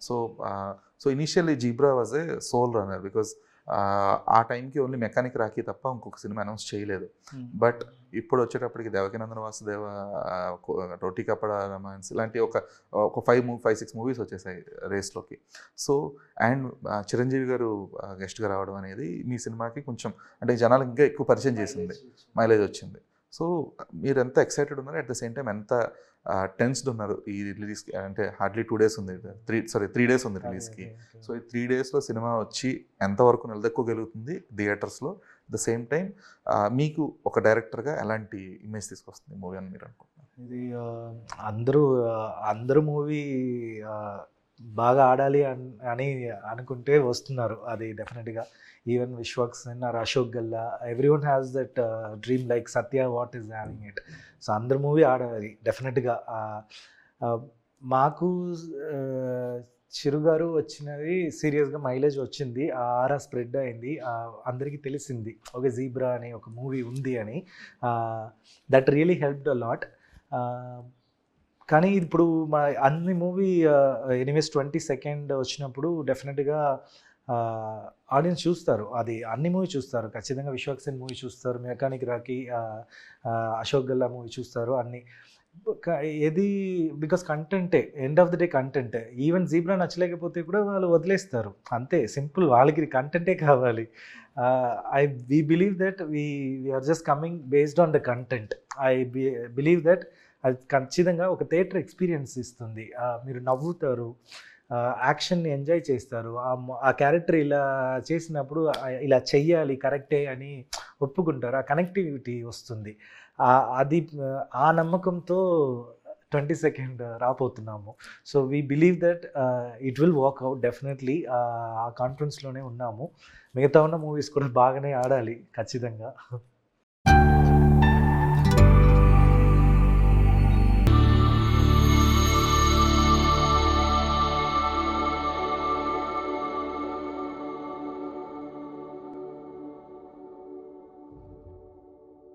So so initially zebra was a sole runner because ఆ టైంకి only mechanic Rocky తప్ప ఇంకొక సినిమా అనౌన్స్ చేయలేదు. బట్ ఇప్పుడు వచ్చేటప్పటికి దేవకినందన వాసుదేవ, రోటీ కపడా రమాన్స్ ఇలాంటి ఒక 5-6 మూవీస్ వచ్చేసాయి రేస్లోకి. సో అండ్ చిరంజీవి గారు గెస్ట్గా రావడం అనేది మీ సినిమాకి కొంచెం అంటే జనాలు ఇంకా ఎక్కువ పరిచయం చేసింది, మైలేజ్ వచ్చింది. సో మీరు ఎంత ఎక్సైటెడ్ ఉన్నారు, అట్ ద సేమ్ టైం ఎంత టెన్స్డ్ ఉన్నారు ఈ రిలీజ్కి? అంటే హార్డ్లీ 2 days ఉంది, 3 days ఉంది రిలీజ్కి. సో ఈ 3 daysలో సినిమా వచ్చి ఎంతవరకు నిలదొక్కగలుగుతుంది థియేటర్స్లో? ద సేమ్ టైం మీకు ఒక డైరెక్టర్గా ఎలాంటి ఇమేజ్ తీసుకొస్తుంది మూవీ అని మీరు అనుకుంటున్నారు? ఇది అందరూ మూవీ బాగా ఆడాలి అని అనుకుంటే వస్తున్నారు, అది డెఫినెట్గా. Even Vishwak Sen or Ashok Galla, every one has that dream like Satya what is having it. So అందరు మూవీ ఆడాలి డెఫినెట్గా. మాకు చిరుగారు వచ్చినది సీరియస్గా మైలేజ్ వచ్చింది, ఆరా స్ప్రెడ్ అయింది, అందరికీ తెలిసింది ఒక జీబ్రా అని ఒక మూవీ ఉంది అని. That really helped a lot. కానీ ఇప్పుడు మా అన్ని మూవీ ఎనీవేస్ 22nd వచ్చినప్పుడు డెఫినెట్గా ఆడియన్స్ చూస్తారు, అది అన్ని మూవీ చూస్తారు ఖచ్చితంగా. విశ్వక్ సేన్ మూవీ చూస్తారు, mechanic Rocky, Ashok Galla movie చూస్తారు, అన్ని. ఏది బికాస్ కంటెంటే, end of the day content. Even Zebra నచ్చలేకపోతే కూడా వాళ్ళు వదిలేస్తారు, అంతే సింపుల్. వాళ్ళకి కంటెంటే కావాలి. We believe that we are just coming based on the content. Believe that అది ఖచ్చితంగా ఒక థియేటర్ ఎక్స్పీరియన్స్ ఇస్తుంది. మీరు నవ్వుతారు, యాక్షన్ని ఎంజాయ్ చేస్తారు, ఆ క్యారెక్టర్ ఇలా చేసినప్పుడు ఇలా చెయ్యాలి కరెక్టే అని ఒప్పుకుంటారు, ఆ కనెక్టివిటీ వస్తుంది. అది ఆ నమ్మకంతో 22nd రాబోతున్నాము. So we believe that it will work out definitely. ఆ కాన్ఫిడెన్స్లోనే ఉన్నాము. మిగతా ఉన్న మూవీస్ కూడా బాగానే ఆడాలి ఖచ్చితంగా.